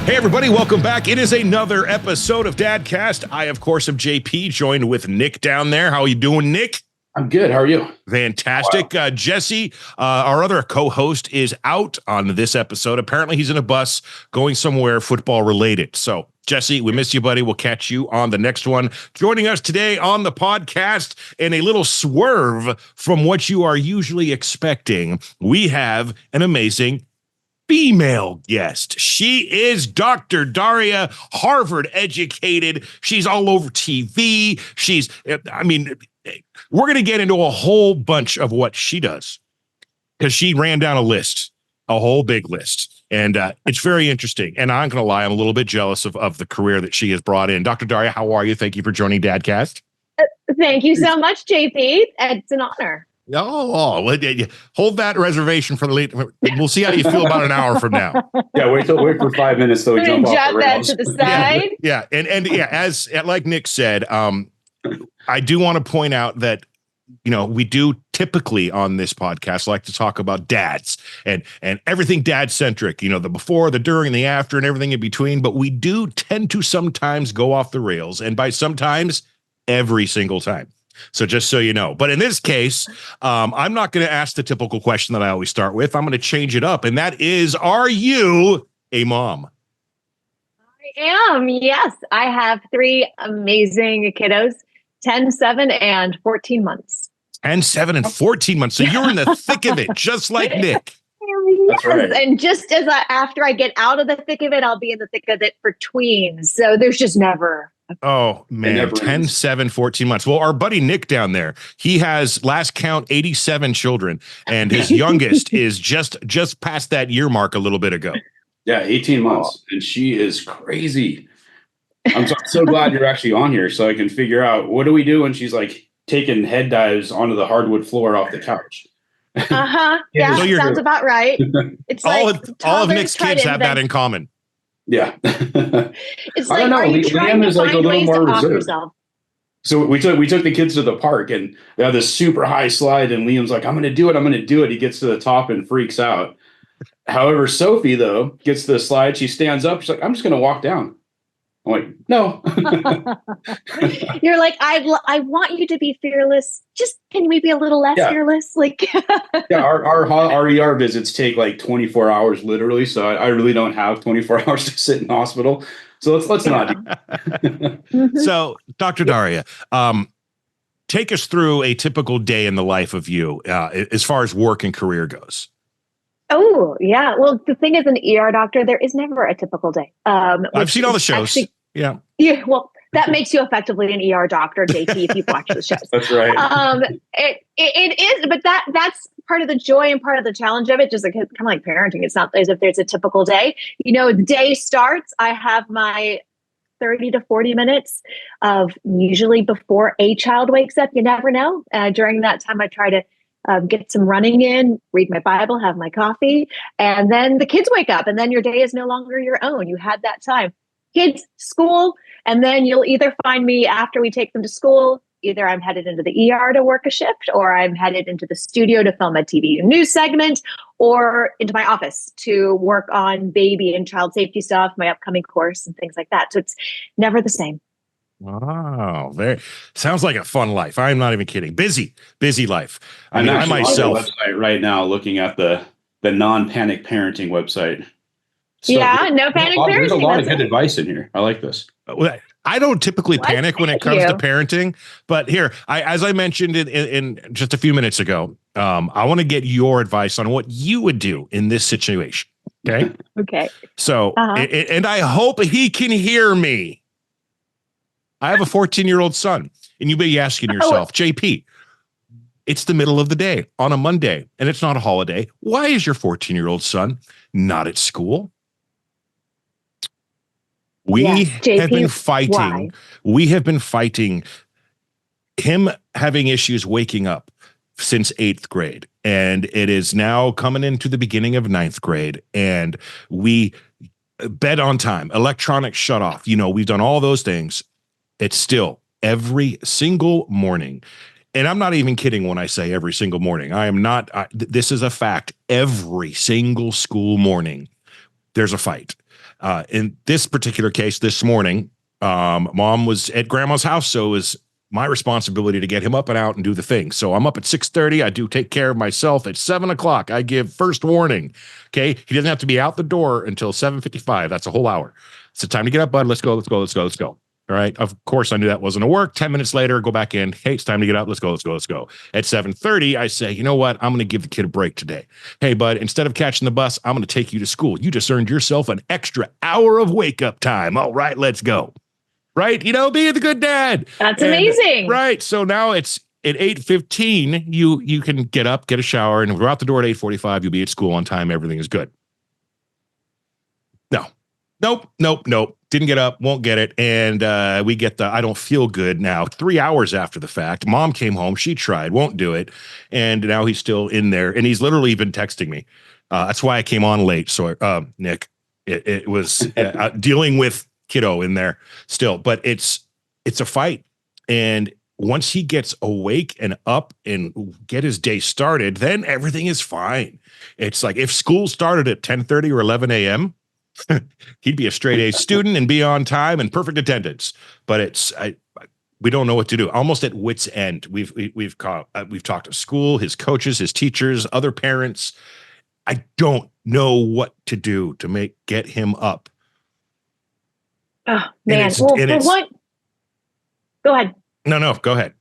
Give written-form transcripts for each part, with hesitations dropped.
Hey, everybody, welcome back. It is another episode of Dadcast. I, of course, am JP, joined with Nick down there. How are you doing, Nick? I'm good. How are you? Fantastic. Wow. Jesse, our other co-host, is out on this episode. Apparently, he's in a bus going somewhere football related. So, Jesse, we miss you, buddy. We'll catch you on the next one. Joining us today on the podcast, in a little swerve from what you are usually expecting, we have an amazing female guest. She is Dr. Darria, Harvard educated. She's all over TV. We're going to get into a whole bunch of what she does because she ran down a whole big list. And it's very interesting. And I'm going to lie, I'm a little bit jealous of the career that she has brought in. Dr. Darria, how are you? Thank you for joining Dadcast. Thank you so much, JP. It's an honor. Oh, hold that reservation for the late. We'll see how you feel about an hour from now. Yeah, wait for 5 minutes so we jump off the rails. That to the side. Yeah, and as like Nick said, I do want to point out that we do typically on this podcast like to talk about dads and everything dad centric. The before, the during, the after, and everything in between. But we do tend to sometimes go off the rails, and by sometimes, every single time. So just so you know, but in this case, I'm not going to ask the typical question that I always start with. I'm going to change it up. And that is, are you a mom? I am. Yes. I have 3 amazing kiddos, 10, 7, and 14 months. 10, 7, and 14 months. So you're in the thick of it, just like Nick. Yes. Right. And just as after I get out of the thick of it, I'll be in the thick of it for tweens. So there's just never. Oh, man, 10, 7, 14 months. Well, our buddy Nick down there, he has, last count, 87 children, and his youngest is just past that year mark a little bit ago. Yeah, 18 months, and she is crazy. I'm so glad you're actually on here so I can figure out what do we do when she's like taking head dives onto the hardwood floor off the couch. Yeah, so sounds about right. It's all of Nick's kids have that in common. Yeah. It's like, are you trying to find ways to off yourself? So we took the kids to the park, and they have this super high slide, and Liam's like, I'm going to do it. He gets to the top and freaks out. However, Sophie, though, gets to the slide. She stands up. She's like, I'm just going to walk down. I'm like, no. You're like, I want you to be fearless. Just can we be a little less fearless? Like, yeah, our ER visits take like 24 hours, literally. So I really don't have 24 hours to sit in the hospital. So let's not do that. So, Dr. Darria, take us through a typical day in the life of you as far as work and career goes. Oh, yeah. Well, the thing is, an ER doctor, there is never a typial day. I've seen all the shows. Yeah. Well, that makes you effectively an ER doctor, JP, if you've watched the shows. That's right. It is, but that's part of the joy and part of the challenge of it, just like kind of like parenting. It's not as if there's a typical day. The day starts, I have my 30 to 40 minutes of usually before a child wakes up. You never know. During that time, I try to get some running in, read my Bible, have my coffee, and then the kids wake up, and then your day is no longer your own. You had that time. Kids, school, and then you'll either find me after we take them to school. Either I'm headed into the ER to work a shift, or I'm headed into the studio to film a TV news segment, or into my office to work on baby and child safety stuff, my upcoming course, and things like that. So it's never the same. Wow, sounds like a fun life. I'm not even kidding. Busy life. I'm I myself on the website right now looking at the non-panic parenting website. So no panic parenting. There's a lot of good advice in here. I like this. I don't typically panic when it comes to parenting, but here, as I mentioned in just a few minutes ago, I want to get your advice on what you would do in this situation. Okay. Okay. So, and I hope he can hear me. I have a 14-year-old son, and you may be asking yourself, JP, it's the middle of the day on a Monday, and it's not a holiday. Why is your 14-year-old son not at school? We have been fighting. Why? We have been fighting him having issues waking up since 8th grade. And it is now coming into the beginning of 9th grade. And we bed on time, electronics shut off. We've done all those things. It's still every single morning. And I'm not even kidding when I say every single morning. I am not. This is a fact. Every single school morning, there's a fight. In this particular case, this morning, mom was at grandma's house, so it was my responsibility to get him up and out and do the thing. So I'm up at 6:30. I do take care of myself. At 7:00, I give first warning. Okay. He doesn't have to be out the door until 7:55. That's a whole hour. It's time to get up, bud. Let's go. All right. Of course, I knew that wasn't going to work. 10 minutes later, go back in. Hey, it's time to get up. Let's go. At 7:30, I say, you know what? I'm going to give the kid a break today. Hey, bud, instead of catching the bus, I'm going to take you to school. You just earned yourself an extra hour of wake up time. All right, let's go. Right? Be the good dad. That's amazing. Right. So now it's at 8:15, you can get up, get a shower, and we're out the door at 8:45. You'll be at school on time. Everything is good. Nope. Didn't get up, won't get it. And we get the I don't feel good now. 3 hours after the fact, mom came home. She tried, won't do it. And now he's still in there. And he's literally been texting me. That's why I came on late. So, Nick, it was dealing with kiddo in there still, but it's a fight. And once he gets awake and up and get his day started, then everything is fine. It's like if school started at 10:30 or 11 a.m., he'd be a straight A student and be on time and perfect attendance. But we don't know what to do. Almost at wit's end. We've talked to school, his coaches, his teachers, other parents. I don't know what to do to get him up. Oh man! Well, for one, go ahead. No, go ahead.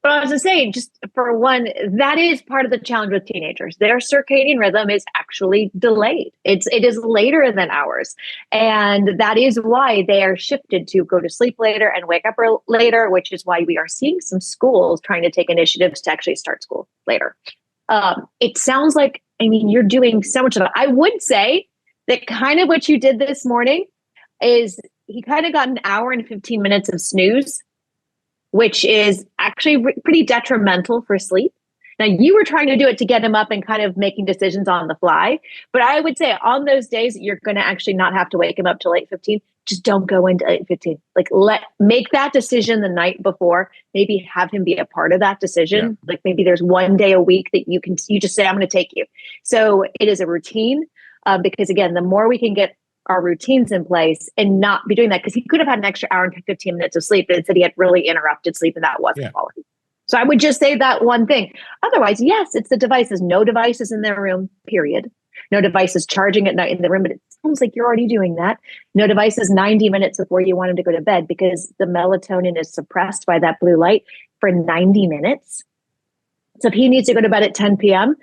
But I was just saying, just for one, that is part of the challenge with teenagers. Their circadian rhythm is actually delayed. It is later than ours. And that is why they are shifted to go to sleep later and wake up later, which is why we are seeing some schools trying to take initiatives to actually start school later. It sounds like, you're doing so much of it. I would say that kind of what you did this morning is he kind of got an hour and 15 minutes of snooze, which is actually pretty detrimental for sleep. Now, you were trying to do it to get him up and kind of making decisions on the fly. But I would say on those days, you're going to actually not have to wake him up till 8:15. Just don't go into 8:15. Make that decision the night before. Maybe have him be a part of that decision. Yeah. Maybe there's one day a week that you just say, I'm going to take you. So it is a routine because again, the more we can get our routines in place and not be doing that, because he could have had an extra hour and 15 minutes of sleep, but instead he had really interrupted sleep and that wasn't quality. So I would just say that one thing. Otherwise, yes, it's the devices. No devices in their room, period. No devices charging at night in the room, but it sounds like you're already doing that. No devices 90 minutes before you want him to go to bed because the melatonin is suppressed by that blue light for 90 minutes. So if he needs to go to bed at 10 p.m.,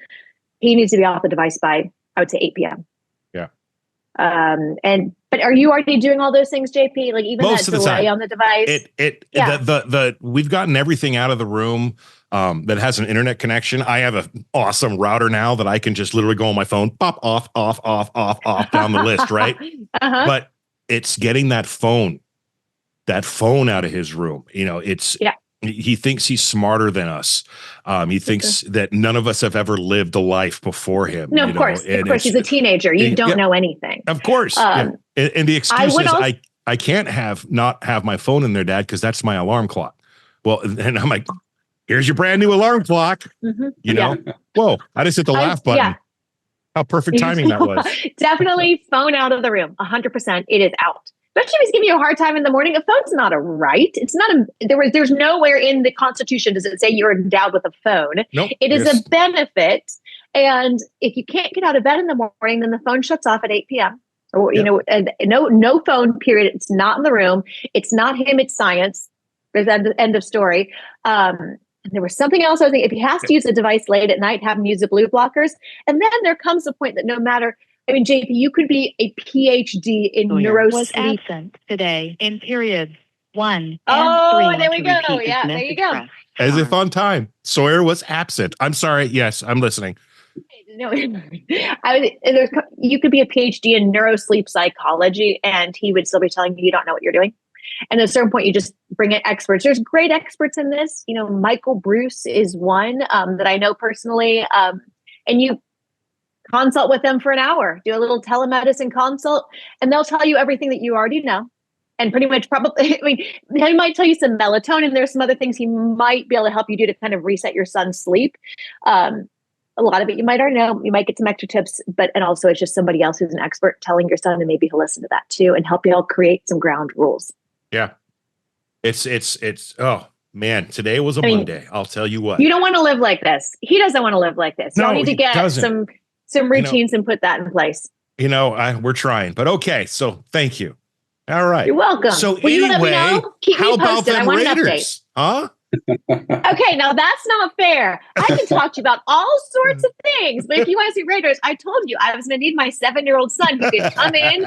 he needs to be off the device by, I would say, 8 p.m. Yeah. But are you already doing all those things, JP? Even most that of the delay time on the device? We've gotten everything out of the room that has an internet connection. I have an awesome router now that I can just literally go on my phone, pop off down the list, right? Uh-huh. But it's getting that phone out of his room. He thinks he's smarter than us. He thinks that none of us have ever lived a life before him. No, of course. He's a teenager. You don't know anything. Of course. And the excuse is I can't not have my phone in there, Dad, because that's my alarm clock. Well, and I'm like, here's your brand new alarm clock. Mm-hmm. Whoa, I just hit the laugh button. Yeah. How perfect timing that was. Definitely phone out of the room. 100%. It is out. Especially if he's giving you a hard time in the morning. A phone's not a right. It's not there's nowhere in the Constitution does it say you're endowed with a phone. Nope. It is a benefit. And if you can't get out of bed in the morning, then the phone shuts off at 8 p.m. Or, and no phone, period. It's not in the room. It's not him. It's science. There's end of story. And there was something else I was thinking. If he has to use a device late at night, have him use the blue blockers. And then there comes a point that no matter, JP, you could be a PhD in neurosleep. Was absent today in periods 1 and 3. Oh, there we go. Yeah, there you go. As if on time. Sawyer was absent. I'm sorry. Yes, I'm listening. No, you could be a PhD in neurosleep psychology, and he would still be telling you don't know what you're doing. And at a certain point, you just bring in experts. There's great experts in this. Michael Bruce is one that I know personally. And you consult with them for an hour, do a little telemedicine consult, and they'll tell you everything that you already know. And pretty much they might tell you some melatonin. There's some other things he might be able to help you do to kind of reset your son's sleep. But a lot of it you might already know. You might get some extra tips, and also it's just somebody else who's an expert telling your son, and maybe he'll listen to that too and help you all create some ground rules. Yeah. It's oh man, today was a Monday. I'll tell you what. You don't want to live like this. He doesn't want to live like this. No, You need to get some routines and put that in place. We're trying, but okay. So thank you. All right. You're welcome. So anyway, keep how me about posted. them I want Raiders? an update. Huh? Okay, now that's not fair. I can talk to you about all sorts of things, but if you want to see Raiders, I told you I was going to need my 7-year-old son who could come in.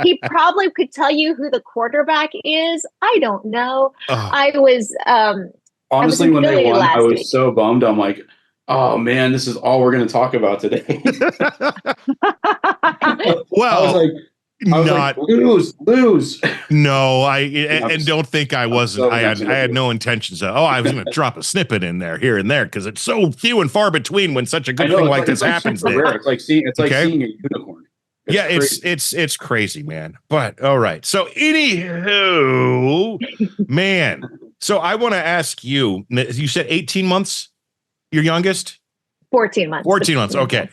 He probably could tell you who the quarterback is. I don't know. Oh. I was honestly, when they won, I was week. so bummed. I'm like, oh man, this is all we're going to talk about today. Well, I was like, lose. No, and don't think I wasn't. I had no intentions of. I was going to drop a snippet in there, here and there, because it's so few and far between when such a good thing like this happens. It's like seeing a unicorn. It's crazy, man. But all right. So anywho, man. So I want to ask you. You said 18 months. Your youngest? 14 months. 14 months. Okay.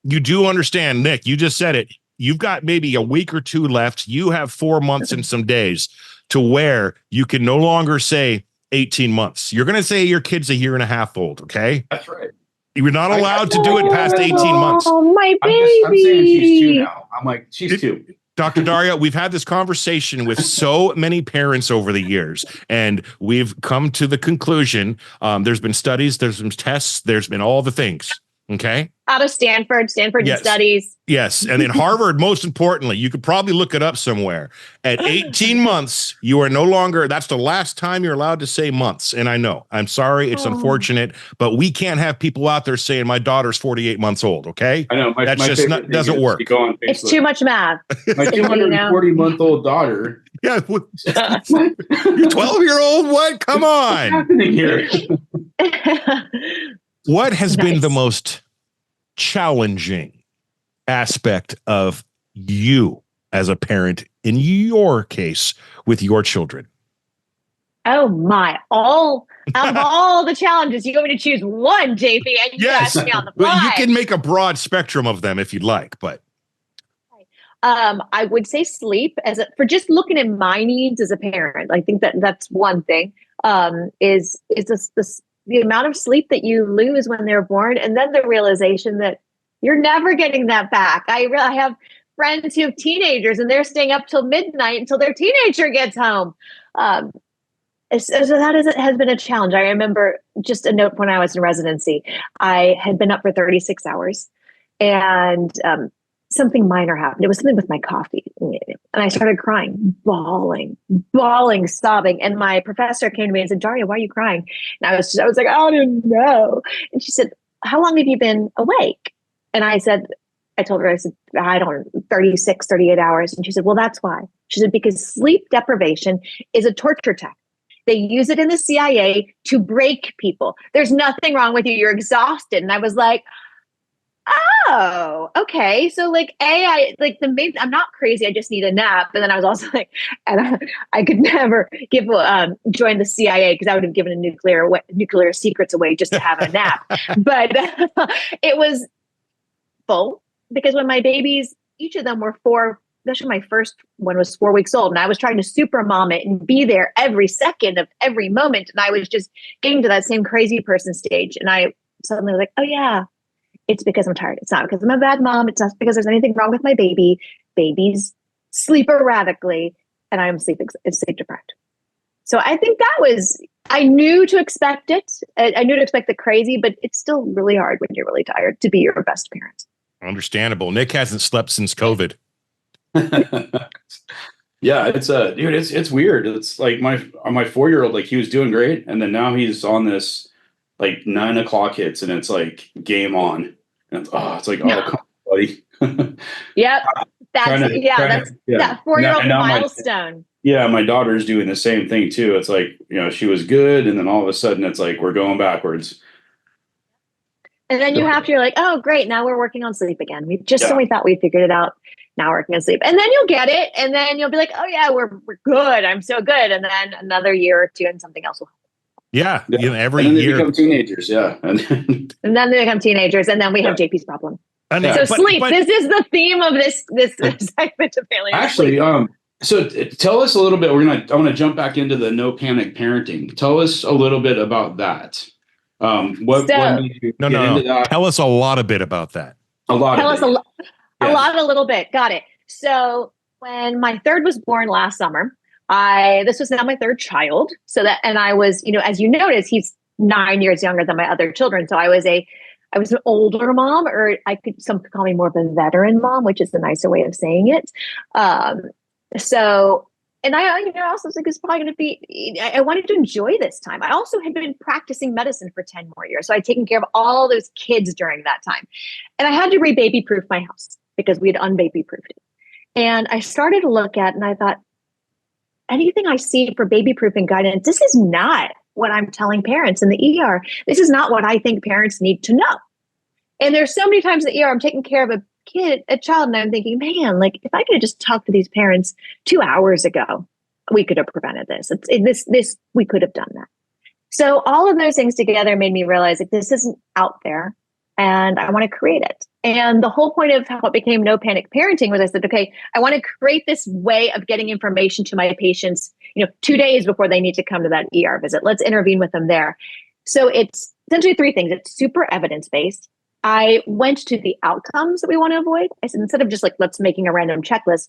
You do understand, Nick. You just said it. You've got maybe a week or two left. You have 4 months and some days to where you can no longer say 18 months. You're going to say your kid's a year and a half old. Okay. That's right. You're not allowed to do it past 18 months. Oh, my baby. I'm saying she's 2 now. I'm like, she's 2. Dr. Darria, we've had this conversation with so many parents over the years, and we've come to the conclusion. There's been studies, there's been tests, there's been all the things. Okay. Out of Stanford Yes. studies. Yes. And in Harvard, most importantly, you could probably look it up somewhere. At 18 months, you are no longer, that's the last time you're allowed to say months. And I know, I'm sorry, it's unfortunate, but we can't have people out there saying my daughter's 48 months old. Okay. I know. That's just not, doesn't work. It's too much math. My 240-month-old daughter. Yeah. You're 12-year-old. What? Come on. What's happening here? What has been the most challenging aspect of you as a parent in your case with your children? Oh my! Out of all the challenges, you want me to choose one, JP, and you ask me on the fly. But you can make a broad spectrum of them if you'd like. But I would say sleep for just looking at my needs as a parent. I think that's one thing. Is the amount of sleep that you lose when they're born, and then the realization that you're never getting that back. I have friends who have teenagers, and they're staying up till midnight until their teenager gets home. So that has been a challenge. I remember just a note when I was in residency. I had been up for 36 hours, and something minor happened. It was something with my coffee, and I started crying, bawling, sobbing. And my professor came to me and said, "Darria, why are you crying?" And I was like, "I don't know." And she said, "How long have you been awake?" And I said, I 36, 38 hours. And she said, "Well, that's why." She said, "Because sleep deprivation is a torture tactic. They use it in the CIA to break people. There's nothing wrong with you. You're exhausted." And I was like, oh, okay. So I'm not crazy. I just need a nap. And then I was also like, and I could never join the CIA because I would have given nuclear secrets away just to have a nap. But it was full because when my babies, each of them were 4, especially my first one was 4 weeks old, and I was trying to super mom it and be there every second of every moment. And I was just getting to that same crazy person stage. And I suddenly was like, oh yeah, it's because I'm tired. It's not because I'm a bad mom. It's not because there's anything wrong with my baby. Babies sleep erratically, and I'm sleep deprived. So I think I knew to expect it. I knew to expect the crazy, but it's still really hard when you're really tired to be your best parent. Understandable. Nick hasn't slept since COVID. Yeah, it's weird. It's like my 4-year-old, like he was doing great, and then now he's on this, like 9 o'clock hits, and it's like game on. And it's like, oh, come on, buddy. Yep. That's that 4-year-old milestone. My daughter's doing the same thing too. It's like, she was good, and then all of a sudden it's like we're going backwards. And then you're like, oh great, now we're working on sleep again. When we thought we figured it out, now we're working on sleep. And then you'll get it, and then you'll be like, oh yeah, we're good. I'm so good. And then another year or two and something else will happen. Yeah. Yeah. You know, every and then year. they become teenagers. Yeah. And then they become teenagers, and then we have JP's problem. Yeah, So sleep. This is the theme of this segment of Paleo. Actually, so tell us a little bit. I want to jump back into the no panic parenting. Tell us a little bit about that. What made you get into that? Tell us a lot a bit about that. A lot, a little bit. Got it. So when my third was born last summer, this was now my third child. And I was, as you notice, he's 9 years younger than my other children. So I was an older mom, or some could call me more of a veteran mom, which is the nicer way of saying it. And I also think it's probably going to be, I wanted to enjoy this time. I also had been practicing medicine for 10 more years. So I'd taken care of all those kids during that time. And I had to re-baby proof my house because we had unbaby proofed it. And I started to look at, and I thought, anything I see for baby proofing guidance, this is not what I'm telling parents in the ER. This is not what I think parents need to know. And there's so many times in the ER, I'm taking care of a child, and I'm thinking, man, like if I could have just talked to these parents 2 hours ago, we could have prevented this. We could have done that. So all of those things together made me realize that this isn't out there, and I want to create it. And the whole point of how it became No Panic Parenting was I said, okay, I want to create this way of getting information to my patients, 2 days before they need to come to that ER visit. Let's intervene with them there. So it's essentially three things. It's super evidence-based. I went to the outcomes that we want to avoid. I said, instead of just let's making a random checklist,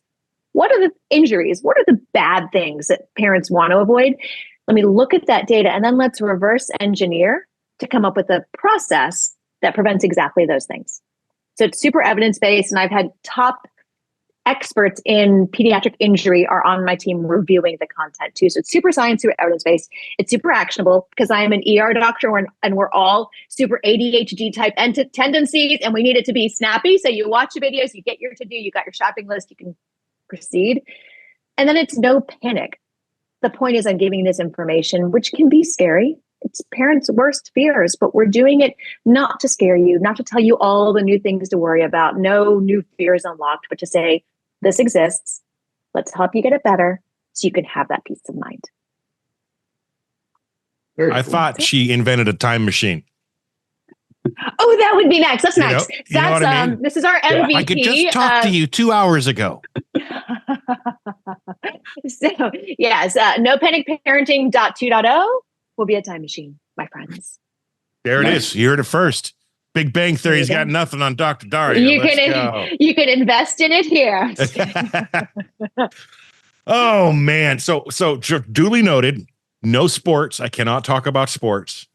what are the injuries? What are the bad things that parents want to avoid? Let me look at that data, and then let's reverse engineer to come up with a process that prevents exactly those things. So it's super evidence-based, and I've had top experts in pediatric injury are on my team reviewing the content too. So it's super science, super evidence-based. It's super actionable because I'm an ER doctor and we're all super ADHD type tendencies, and we need it to be snappy. So you watch the videos, you get your to-do, you got your shopping list, you can proceed. And then it's no panic. The point is I'm giving this information, which can be scary. It's parents' worst fears, but we're doing it not to scare you, not to tell you all the new things to worry about. No new fears unlocked, but to say, this exists. Let's help you get it better so you can have that peace of mind. I thought she invented a time machine. Oh, that would be next. That's next. You know what I mean? This is our MVP. I could just talk to you 2 hours ago. So, yes, No Panic Parenting 2.0 will be a time machine, my friends. There it is. You heard it first. Big Bang Theory's got nothing on Dr. Darria. You can invest in it here. Oh man. So duly noted, no sports. I cannot talk about sports.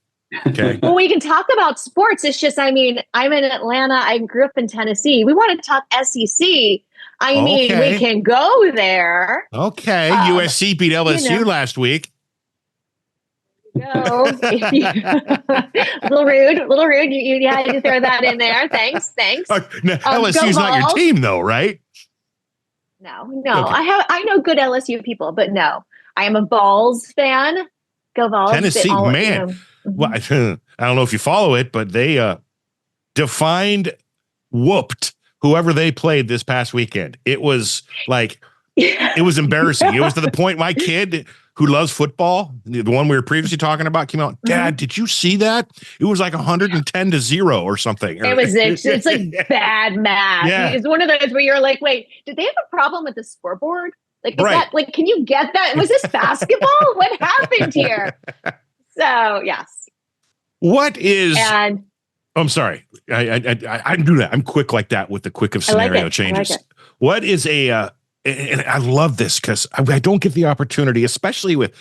Okay. Well, we can talk about sports. It's just, I'm in Atlanta. I grew up in Tennessee. We want to talk SEC. We can go there. Okay. USC beat LSU last week. No, little rude. You had to throw that in there. Thanks. LSU's not your team, though, right? No. Okay. I know good LSU people, but no, I am a Vols fan. Go Vols! Tennessee, man. Well, I don't know if you follow it, but they whooped whoever they played this past weekend. It was it was embarrassing. It was to the point my kid, who loves football, the one we were previously talking about, came out, Dad, did you see that? It was 110-0 or something. It's like bad math. Yeah. It's one of those where you're like, wait, did they have a problem with the scoreboard? Can you get that? Was this basketball? What happened here? So, yes. What is... I'm sorry. I do that. I'm quick like that with the quick of scenario changes. What is and I love this because I don't get the opportunity, especially with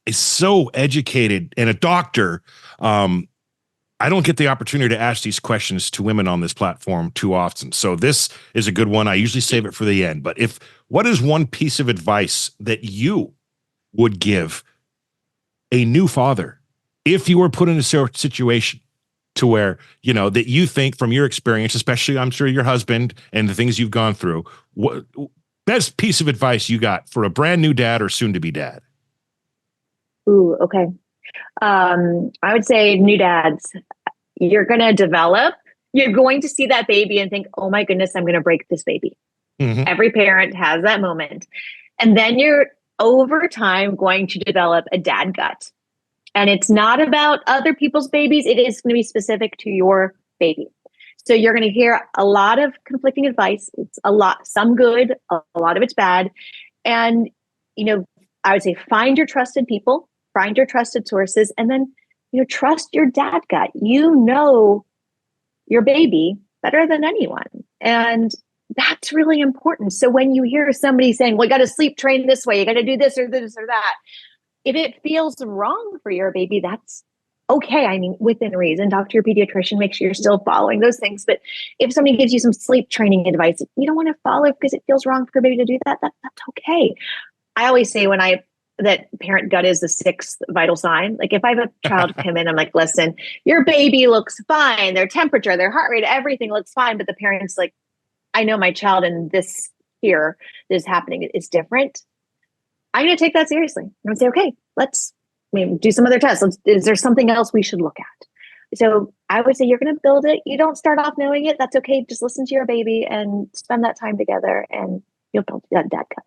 a so educated and a doctor. I don't get the opportunity to ask these questions to women on this platform too often. So this is a good one. I usually save it for the end. But what is one piece of advice that you would give a new father if you were put in a situation to where, that you think from your experience, especially I'm sure your husband and the things you've gone through, what best piece of advice you got for a brand new dad or soon to be dad? Ooh, okay. I would say new dads, you're going to see that baby and think, oh my goodness, I'm going to break this baby. Mm-hmm. Every parent has that moment. And then you're over time going to develop a dad gut. And it's not about other people's babies. It is going to be specific to your baby. So you're going to hear a lot of conflicting advice. It's some good, a lot of it's bad. And, I would say find your trusted people, find your trusted sources, and then, trust your dad gut. You know your baby better than anyone. And that's really important. So when you hear somebody saying, well, you got to sleep train this way, you got to do this or that, if it feels wrong for your baby, that's okay. I mean, within reason, talk to your pediatrician, make sure you're still following those things. But if somebody gives you some sleep training advice, you don't want to follow it because it feels wrong for your baby to do that, that's okay. I always say that parent gut is the sixth vital sign. Like if I have a child come in, I'm like, listen, your baby looks fine. Their temperature, their heart rate, everything looks fine. But the parent's like, I know my child and this here is happening. It's different. I'm going to take that seriously. I'm going to say, okay, let's do some other tests. Is there something else we should look at? So I would say you're going to build it. You don't start off knowing it. That's okay. Just listen to your baby and spend that time together and you'll build that dad gut.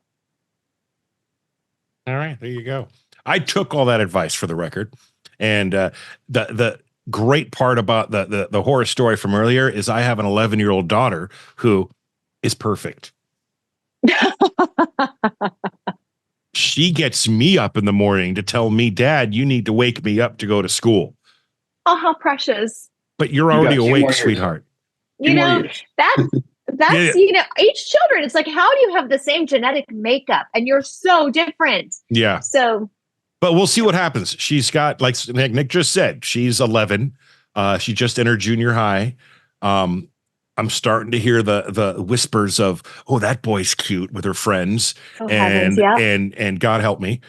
All right, there you go. I took all that advice for the record. And the great part about the horror story from earlier is I have an 11-year-old daughter who is perfect. She gets me up in the morning to tell me, Dad, you need to wake me up to go to school. Oh, how precious. But you're already awake, sweetheart. That's each children. It's like, how do you have the same genetic makeup and you're so different? Yeah. So, but we'll see what happens. She's got, like Nick just said, she's 11. She just entered junior high. I'm starting to hear the whispers of, oh, that boy's cute with her friends. And God help me.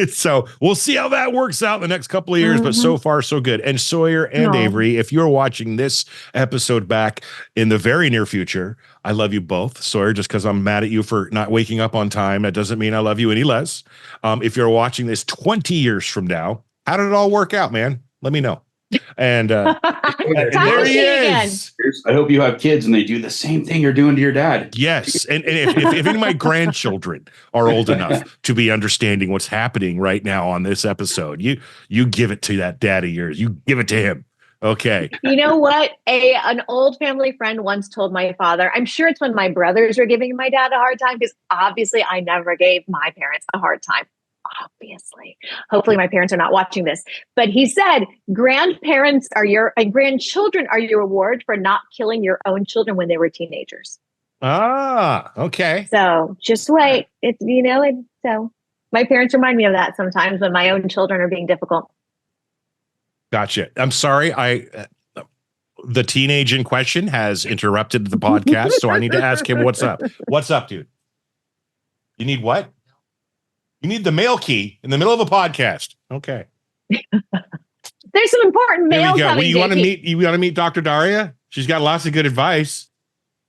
So we'll see how that works out in the next couple of years, but so far so good. And Sawyer and Avery, if you're watching this episode back in the very near future, I love you both. Sawyer, just because I'm mad at you for not waking up on time, that doesn't mean I love you any less. If you're watching this 20 years from now, how did it all work out, man? Let me know. And there he is. I hope you have kids and they do the same thing you're doing to your dad. Yes. And if any of my grandchildren are old enough to be understanding what's happening right now on this episode, you give it to that dad of yours. You give it to him. Okay. You know what? An old family friend once told my father, I'm sure it's when my brothers were giving my dad a hard time, because obviously I never gave my parents a hard time. Obviously, hopefully my parents are not watching this, but he said, grandchildren are your reward for not killing your own children when they were teenagers. Ah, okay. So just wait. So my parents remind me of that sometimes when my own children are being difficult. Gotcha. I'm sorry. The teenage in question has interrupted the podcast, so I need to ask him what's up. What's up, dude? You need what? You need the mail key in the middle of a podcast. Okay. There's some important mail coming. Well, you want to meet Dr. Darria? She's got lots of good advice.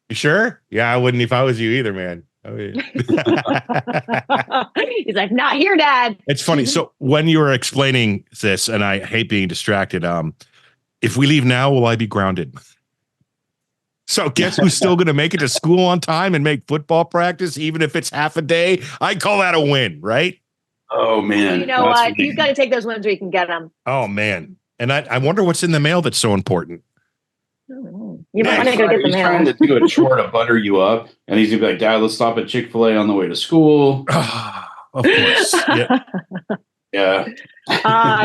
You sure? Yeah, I wouldn't if I was you either, man. He's like, not here, Dad. It's funny. So when you were explaining this, and I hate being distracted, if we leave now, will I be grounded? So guess who's still going to make it to school on time and make football practice, even if it's half a day? I call that a win, right? Oh, man. You know what? You've got to take those wins where you can get them. Oh, man. And I wonder what's in the mail that's so important. You might want to go get the mail. He's trying to do a chore to butter you up. And he's going to be like, Dad, let's stop at Chick-fil-A on the way to school. Of course. Yeah.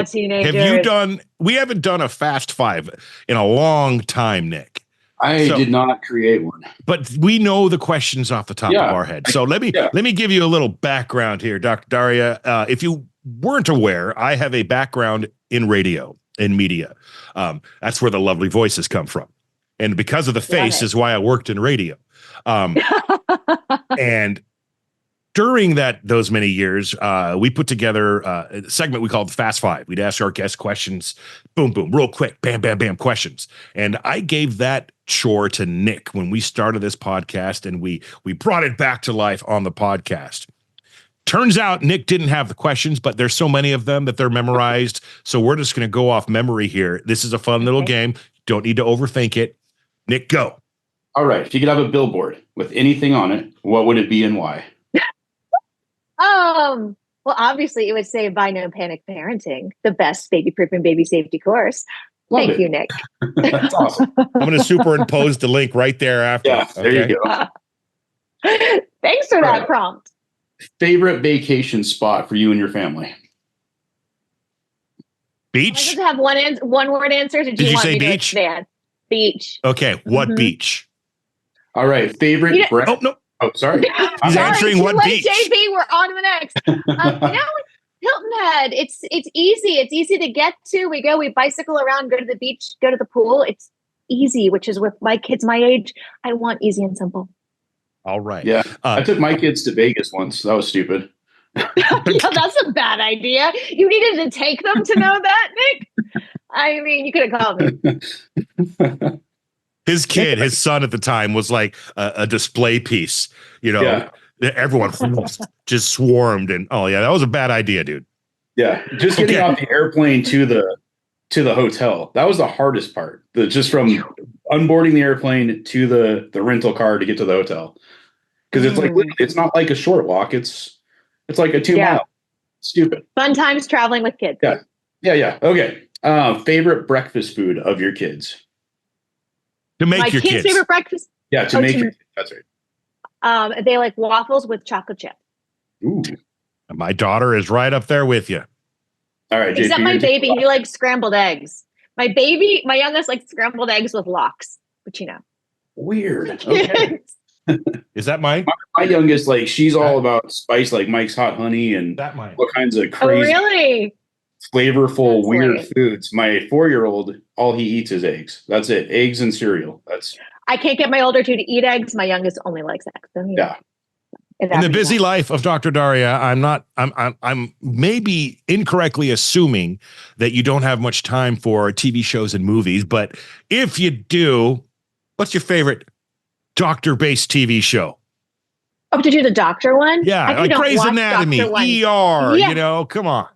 Teenagers. We haven't done a Fast Five in a long time, Nick. I did not create one, but we know the questions off the top of our head. So let me give you a little background here, Dr. Darria. If you weren't aware, I have a background in radio and media. That's where the lovely voices come from, and because of the face is why I worked in radio. And during those many years, we put together a segment we called Fast Five. We'd ask our guests questions, boom, boom, real quick, bam, bam, bam, questions. And I gave that chore to Nick when we started this podcast, and we brought it back to life on the podcast. Turns out Nick didn't have the questions, but there's so many of them that they're memorized. So we're just going to go off memory here. This is a fun little game. Don't need to overthink it. Nick, go. All right. If you could have a billboard with anything on it, what would it be and why? Well, obviously, it would say Buy No Panic Parenting, the best baby-proof and baby safety course. Love Thank it. you, Nick. That's awesome. I'm going to superimpose the link right there after. Yeah, there you go. Thanks for that Right. prompt. Favorite vacation spot for you and your family? Am I Beach? supposed to have one word answers, or do Did you want say me to beach? expand? Beach. Okay, what Mhm. beach? All right. Favorite You know- brand? Oh, no. Oh, sorry. He's Sorry, answering too what late, beach. JB. We're on to the next. Hilton Head. It's easy. It's easy to get to. We bicycle around, go to the beach, go to the pool. It's easy, which is with my kids my age. I want easy and simple. All right. Yeah. I took my kids to Vegas once. That was stupid. Yeah, that's a bad idea. You needed to take them to know that, Nick. I mean, you could have called me. His kid, his son at the time, was like a display piece. You know, Yeah. everyone just swarmed, and oh yeah, that was a bad idea, dude. Yeah. Just getting Okay. off the airplane to the hotel. That was the hardest part. Just from unboarding the airplane to the rental car to get to the hotel. Because it's like literally, it's not like a short walk. It's like a 2 mile. Stupid. Fun times traveling with kids. Yeah. Yeah. Okay. Favorite breakfast food of your kids? To make My your kids' kids. favorite breakfast. Yeah, to Oh, make to- your kids. That's right. They like waffles with chocolate chip. Ooh. My daughter is right up there with you. All right, JP, Except my you're baby, he likes scrambled eggs. My youngest likes scrambled eggs with lox, but weird. Okay. Is that mine? My youngest, like, she's all about spice, like Mike's Hot Honey and That mine. what kinds of Oh, crazy, really? flavorful, That's weird great. foods. My 4-year-old, all he eats is eggs. That's it. Eggs and cereal. That's I can't get my older two to eat eggs. My youngest only likes eggs. So, yeah. In the busy life of Dr. Darria, I'm maybe incorrectly assuming that you don't have much time for TV shows and movies, but if you do, what's your favorite doctor-based TV show? Oh, to do the doctor one? Yeah, I like don't Grey's watch Anatomy, doctor ones. ER, Yeah. you know, come on.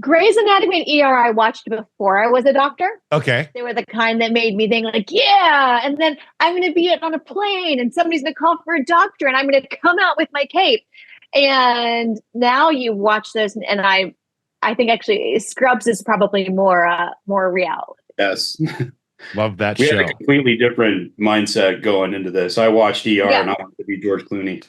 Grey's Anatomy and ER I watched before I was a doctor. Okay. They were the kind that made me think like, yeah, and then I'm going to be on a plane and somebody's going to call for a doctor and I'm going to come out with my cape. And now you watch those and I think actually Scrubs is probably more reality. Yes. Love that We show. had a completely different mindset going into this. I watched ER and I wanted to be George Clooney.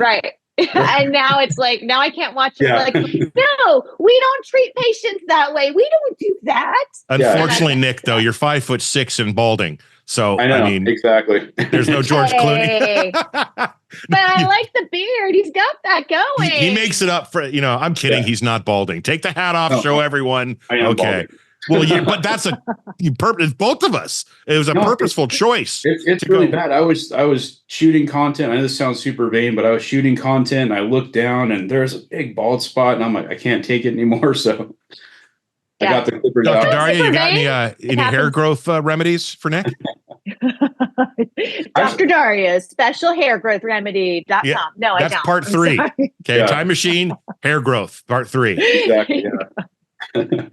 Right. And now it's like, now I can't watch it. Yeah. Like, no, we don't treat patients that way. We don't do that. Unfortunately, Nick, though, you're 5'6" and balding. So, I know. mean, exactly. there's no George Hey. Clooney. But I like the beard. He's got that going. He makes it up for, I'm kidding. Yeah. He's not balding. Take the hat off, No. show everyone. I am Okay. Well, but that's it's both of us. It was a purposeful choice. It's really bad. I was shooting content. I know this sounds super vain, but I was shooting content and I looked down and there's a big bald spot and I'm like, I can't take it anymore. So I got the clippers Dr. out. Darria, you got Super any hair growth remedies for Nick? Dr. Darria's special hair growth remedy.com. Yeah, No, I that's don't. part I'm 3. sorry. Okay, Yeah. Time Machine, hair growth, part 3. Exactly. Yeah.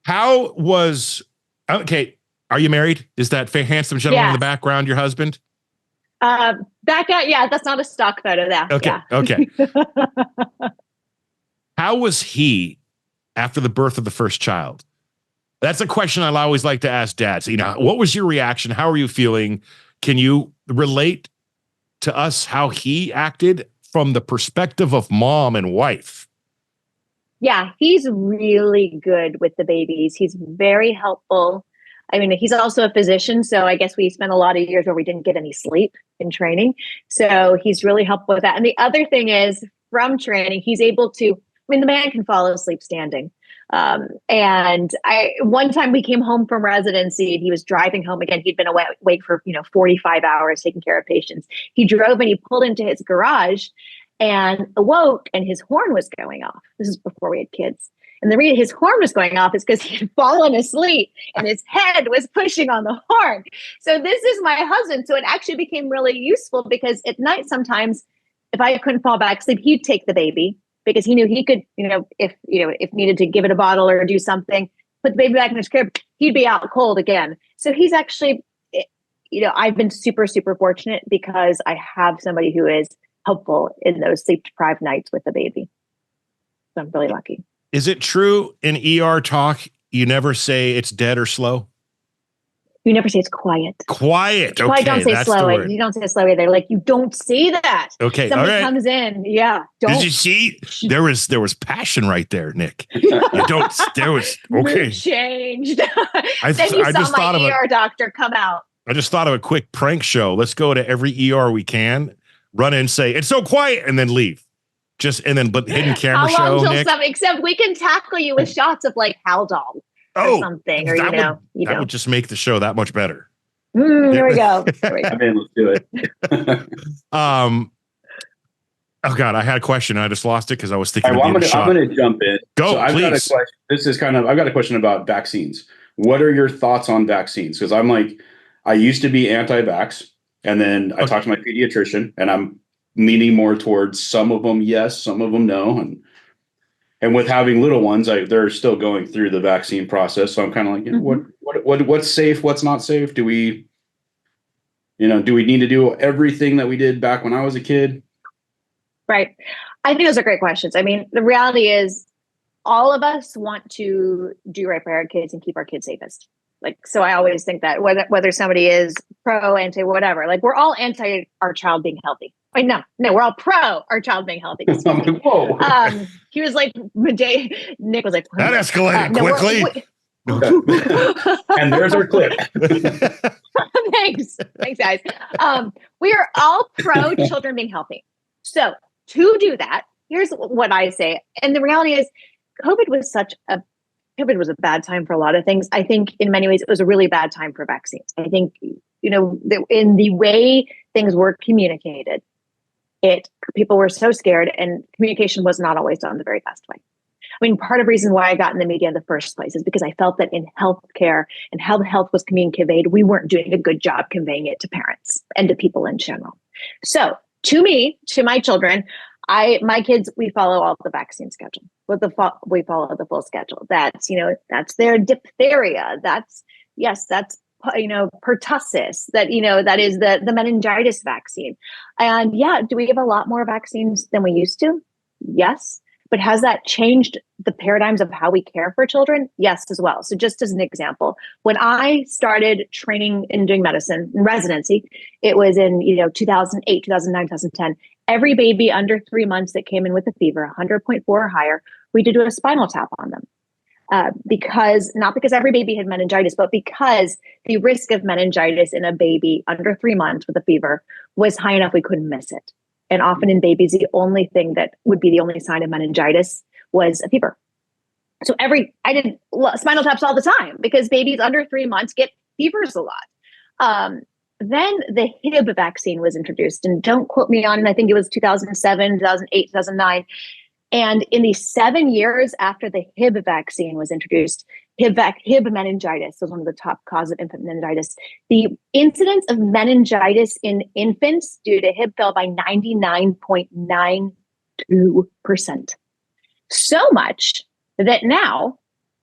How was okay? Are you married? Is that handsome gentleman in the Yes. background your husband? That guy, yeah, that's not a stock photo. That Okay, yeah. okay. How was he after the birth of the first child? That's a question I always like to ask dads. What was your reaction? How are you feeling? Can you relate to us how he acted from the perspective of mom and wife? Yeah, he's really good with the babies. He's very helpful. I mean, he's also a physician, so I guess we spent a lot of years where we didn't get any sleep in training. So he's really helpful with that. And the other thing is, from training, he's able to, the man can fall asleep standing. And one time we came home from residency and he was driving home again. He'd been awake for, 45 hours taking care of patients. He drove and he pulled into his garage and awoke and his horn was going off. This is before we had kids. And the reason his horn was going off is because he had fallen asleep and his head was pushing on the horn. So this is my husband. So it actually became really useful because at night, sometimes if I couldn't fall back asleep, he'd take the baby because he knew he could, if needed to give it a bottle or do something, put the baby back in his crib, he'd be out cold again. So he's actually, I've been super, super fortunate because I have somebody who is helpful in those sleep deprived nights with the baby. So I'm really lucky. Is it true in ER talk, you never say it's dead or slow? You never say it's quiet. Quiet. Okay, Why don't say that's slow? the word. You don't say slow either. Like, you don't say that. Okay, Somebody all right. comes in. Yeah. Don't. Did you see? There was passion right there, Nick. You don't. There was okay. Mood changed. I Then you saw just thought my of ER doctor come out. I just thought of a quick prank show. Let's go to every ER we can, run in, say it's so quiet, and then leave. But hidden camera How long show, till Nick. except we can tackle you with shots of like Haldol or something, or that would just make the show that much better. Here we go. I mean, let's do it. Oh God, I had a question and I just lost it because I was thinking. I'm going to jump in. Go, so I've please. got a question. I've got a question about vaccines. What are your thoughts on vaccines? Because I used to be anti-vax, and then I talked to my pediatrician, and I'm leaning more towards some of them yes, some of them no, and with having little ones, they're still going through the vaccine process. So I'm kind of like, what's safe, what's not safe? Do we need to do everything that we did back when I was a kid? Right. I think those are great questions. I mean, the reality is all of us want to do right by our kids and keep our kids safest. Like, so I always think that whether somebody is pro, anti, whatever, like we're all anti our child being healthy. Wait, no, we're all pro our child being healthy. I'm like, whoa. He was like, Nick was like, that escalated quickly. And there's our clip. Thanks, guys. We are all pro children being healthy. So to do that, here's what I say. And the reality is, COVID was a bad time for a lot of things. I think in many ways it was a really bad time for vaccines. I think, in the way things were communicated, people were so scared, and communication was not always done the very best way. I mean, part of the reason why I got in the media in the first place is because I felt that in healthcare and how the health was being conveyed, we weren't doing a good job conveying it to parents and to people in general. So to my children, my kids, we follow all the vaccine schedule. We follow the full schedule. That's their diphtheria. That's pertussis. That is the meningitis vaccine. And do we have a lot more vaccines than we used to? Yes. But has that changed the paradigms of how we care for children? Yes, as well. So just as an example, when I started training and doing medicine in residency, it was in 2008, 2009, 2010. Every baby under 3 months that came in with a fever, 100.4 or higher, we did do a spinal tap on them. Not because every baby had meningitis, but because the risk of meningitis in a baby under 3 months with a fever was high enough we couldn't miss it. And often in babies, the only thing that would be the only sign of meningitis was a fever. So I did spinal taps all the time because babies under 3 months get fevers a lot. Then the Hib vaccine was introduced, and don't quote me on it, I think it was 2007, 2008, 2009. And in the 7 years after the Hib vaccine was introduced, Hib meningitis was one of the top causes of infant meningitis. The incidence of meningitis in infants due to Hib fell by 99.92%. So much that now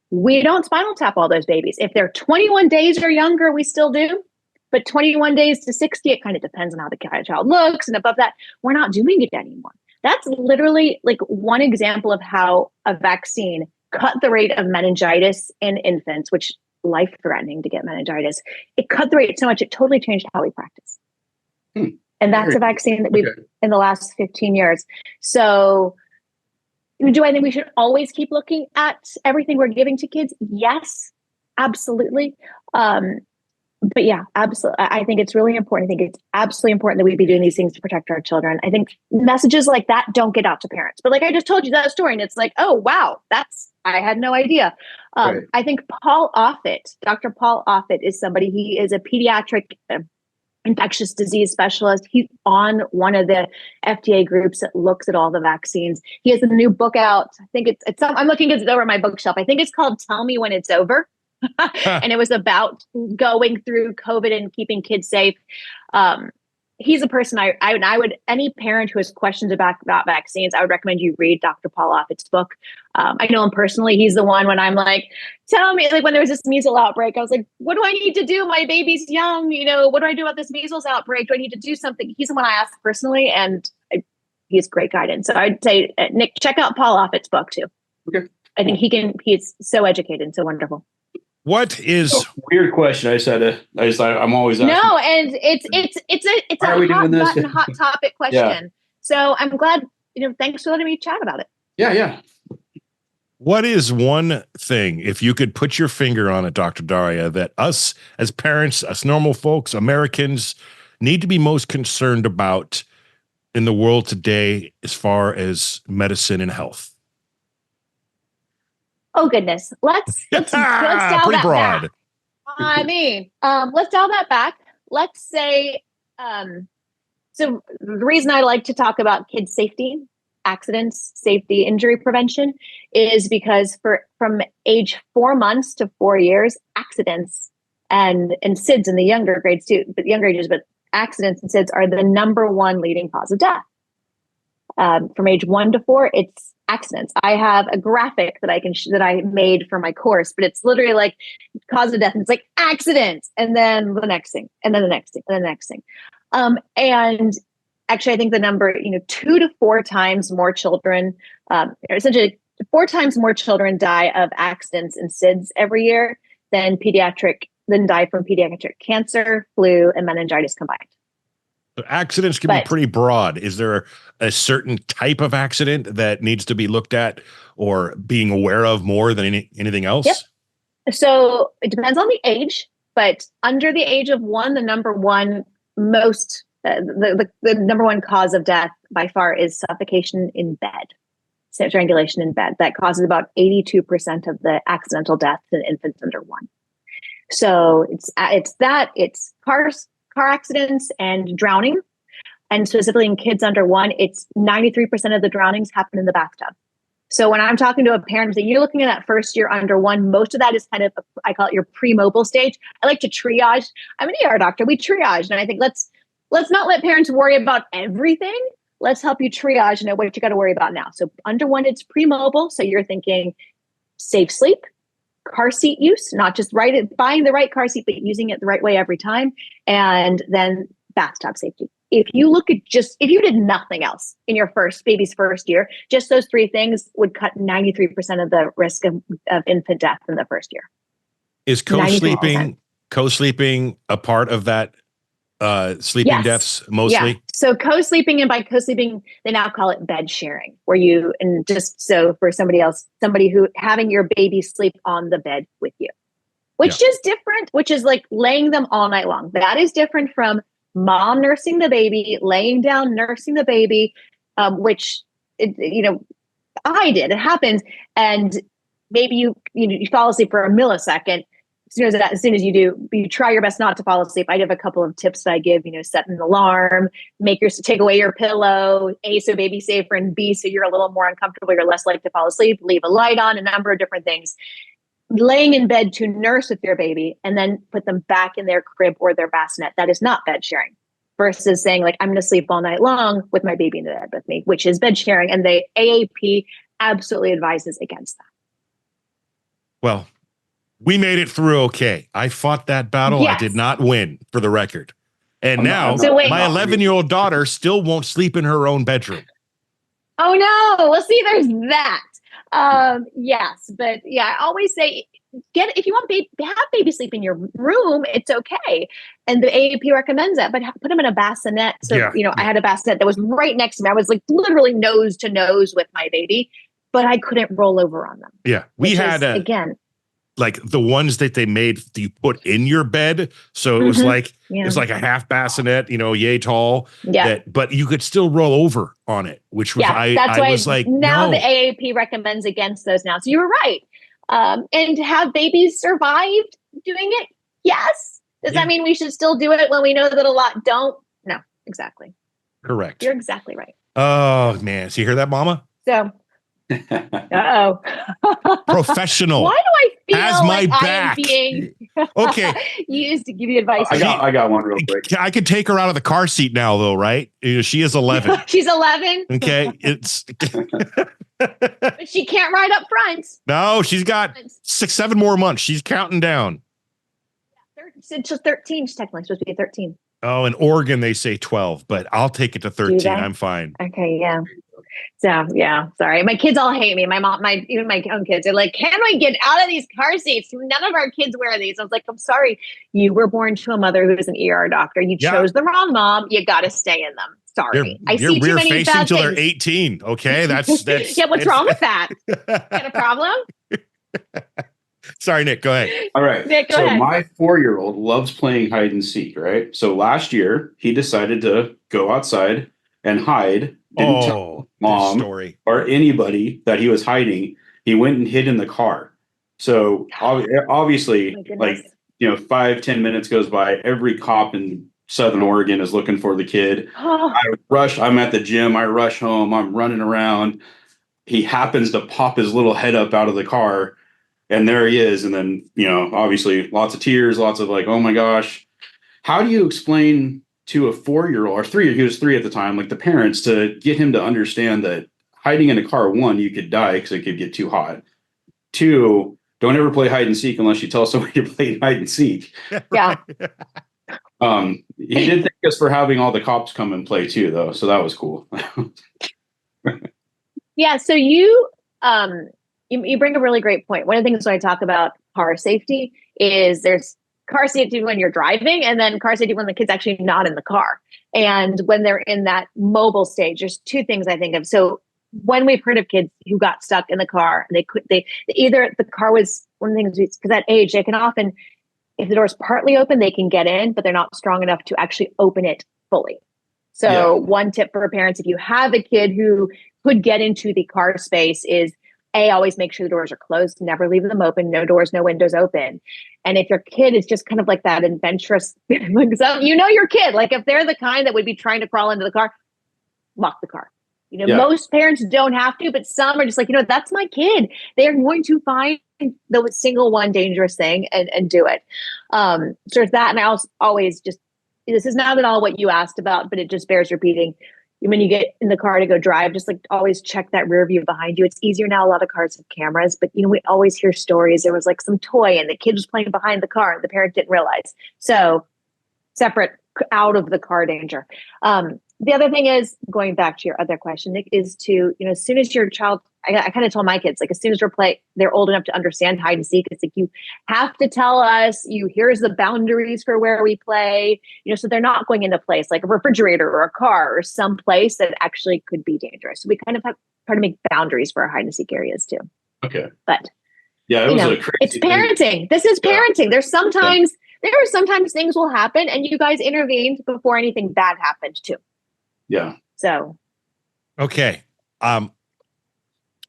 we don't spinal tap all those babies. If they're 21 days or younger, we still do. But 21 days to 60, it kind of depends on how the child looks. And above that, we're not doing it anymore. That's literally like one example of how a vaccine cut the rate of meningitis in infants, which life-threatening to get meningitis. It cut the rate so much, it totally changed how we practice. And that's a vaccine that we've in the last 15 years. So do I think we should always keep looking at everything we're giving to kids? Yes, absolutely. But yeah, absolutely. I think it's really important. I think it's absolutely important that we be doing these things to protect our children. I think messages like that don't get out to parents. But like I just told you that story, and it's like, oh, wow, I had no idea. Right. I think Dr. Paul Offit is somebody, he is a pediatric infectious disease specialist. He's on one of the FDA groups that looks at all the vaccines. He has a new book out. I think I'm looking at it over my bookshelf. I think it's called Tell Me When It's Over. And it was about going through COVID and keeping kids safe. He's a person I would, any parent who has questions about vaccines, I would recommend you read Dr. Paul Offit's book. I know him personally. He's the one when I'm like, tell me, like when there was this measles outbreak, I was like, what do I need to do? My baby's young. What do I do about this measles outbreak? Do I need to do something? He's the one I asked personally. And he's great guidance. So I'd say, Nick, check out Paul Offit's book too. Okay. I think he's so educated and so wonderful. What is weird question? I'm always asking. No, and it's Why are we a hot doing this? button, hot topic question. So I'm glad, thanks for letting me chat about it. Yeah. what is one thing, if you could put your finger on it, Dr. Darria, that us as parents, us normal folks, Americans need to be most concerned about in the world today as far as medicine and health? Oh goodness. Let's dial Pretty that broad. back. Let's dial that back. Let's say, so the reason I like to talk about kids' safety, accidents, safety, injury prevention is because from age 4 months to 4 years, accidents and SIDS in the younger grades too, but younger ages, but accidents and SIDS are the number one leading cause of death. From age 1 to 4, it's accidents. I have a graphic that I made for my course, but it's literally like cause of death. And it's like accidents, and then the next thing, and then the next thing, and then the next thing. And actually, I think the number, 2 to 4 times more children, essentially 4 times more children die of accidents and SIDS every year than die from pediatric cancer, flu, and meningitis combined. Accidents can be pretty broad. Is there a certain type of accident that needs to be looked at or being aware of more than anything else? Yep. So it depends on the age, but under the age of 1, the number one the number one cause of death by far is suffocation in bed, strangulation in bed. That causes about 82% of the accidental deaths in infants under 1. So it's car accidents and drowning, and specifically in kids under 1, it's 93% of the drownings happen in the bathtub. So when I'm talking to a parent, saying you're looking at that first year under 1, most of that is kind of, I call it your pre-mobile stage. I like to triage. I'm an ER doctor. We triage, and I think let's not let parents worry about everything. Let's help you triage and know what you got to worry about now. So under 1, it's pre-mobile. So you're thinking safe sleep, car seat use, not just buying the right car seat, but using it the right way every time. And then bathtub safety. If you did nothing else in your baby's first year, just those 3 things would cut 93% of the risk of infant death in the first year. Is co-sleeping a part of that sleeping deaths mostly? Yeah. So co-sleeping, and by co-sleeping, they now call it bed sharing, for somebody who having your baby sleep on the bed with you, which is different, which is like laying them all night long. That is different from mom nursing the baby, laying down, nursing the baby, which, I did, it happens. And maybe you fall asleep for a millisecond. As soon as you do, you try your best not to fall asleep. I have a couple of tips that I give, set an alarm, take away your pillow, A, so baby's safer, and B, so you're a little more uncomfortable, you're less likely to fall asleep, leave a light on, a number of different things. Laying in bed to nurse with your baby and then put them back in their crib or their bassinet, that is not bed sharing. Versus saying I'm going to sleep all night long with my baby in the bed with me, which is bed sharing. And the AAP absolutely advises against that. Well, we made it through okay. I fought that battle. Yes. I did not win, for the record. And my 11-year-old daughter still won't sleep in her own bedroom. Oh, no. Well, see, there's that. Yes. But yeah, I always say, if you want have baby sleep in your room, it's okay. And the AAP recommends that, but put them in a bassinet. So, I had a bassinet that was right next to me. I was literally nose to nose with my baby, but I couldn't roll over on them. Yeah. We had, again, like the ones that they made you put in your bed. So it was it's like a half bassinet, yay tall. Yeah. But you could still roll over on it, which was, that's why now the AAP recommends against those now. So you were right. And have babies survived doing it? Yes. Does that mean we should still do it when we know that a lot don't? No, exactly. Correct. You're exactly right. Oh man. So you hear that, mama? So professional. Why do I feel has my like back. I am being okay used to give you advice? I got one real quick. I could take her out of the car seat now, though, right? She is 11. She's 11. Okay, it's. But she can't ride up front. No, she's got 6-7 more months. She's counting down. She's 13. She's technically supposed to be 13. Oh, in Oregon, they say 12, but I'll take it to 13. I'm fine. Okay, yeah. So yeah, sorry. My kids all hate me. My mom, even my own kids are like, "Can we get out of these car seats? None of our kids wear these." I was like, "I'm sorry. You were born to a mother who is an ER doctor. You chose the wrong mom. You got to stay in them." Sorry, I see too many facing bad till things. they're 18. Okay, that's yeah. What's wrong with that? Got a problem? Sorry, Nick. Go ahead. All right. Nick, go so ahead. my 4-year-old loves playing hide and seek. Right. So last year he decided to go outside and hide. Didn't tell mom story. or anybody that he was hiding. He went and hid in the car. So obviously, like 5-10 minutes goes by. Every cop in Southern Oregon is looking for the kid. I'm at the gym. I rush home. I'm running around. He happens to pop his little head up out of the car. And there he is. And then, obviously lots of tears, lots of like, oh my gosh. How do you explain to a 4-year-old or 3, he was 3 at the time, like the parents, to get him to understand that hiding in a car, 1, you could die because it could get too hot. 2, don't ever play hide and seek unless you tell somebody you're playing hide and seek. Yeah. He did thank us for having all the cops come and play too, though. So that was cool. Yeah. So you bring a really great point. One of the things when I talk about car safety is there's car safety when you're driving and then car safety when the kid's actually not in the car. And when they're in that mobile stage, there's 2 things I think of. So when we've heard of kids who got stuck in the car, they either the car was one of the things because at age they can often, if the door's partly open, they can get in, but they're not strong enough to actually open it fully. So one tip for parents, if you have a kid who could get into the car space is always make sure the doors are closed, never leave them open, no doors, no windows open. And if your kid is just kind of like that adventurous, your kid, like if they're the kind that would be trying to crawl into the car, lock the car. Most parents don't have to, but some are just like, that's my kid. They're going to find the single one dangerous thing and do it. So there's that. And I also always this is not at all what you asked about, but it just bears repeating. When you get in the car to go drive, just like always check that rear view behind you. It's easier now. A lot of cars have cameras, but we always hear stories. There was like some toy and the kid was playing behind the car and the parent didn't realize. So separate out of the car danger. The other thing is going back to your other question, Nick, is to, as soon as your child, I kind of tell my kids, like as soon as they're old enough to understand hide and seek, it's like, you have to tell us, here's the boundaries for where we play, so they're not going into place like a refrigerator or a car or some place that actually could be dangerous. So we kind of have try to make boundaries for our hide and seek areas too. Okay. But yeah, it's parenting. Thing. This is parenting. There are sometimes things will happen and you guys intervened before anything bad happened too. Yeah. So. Okay.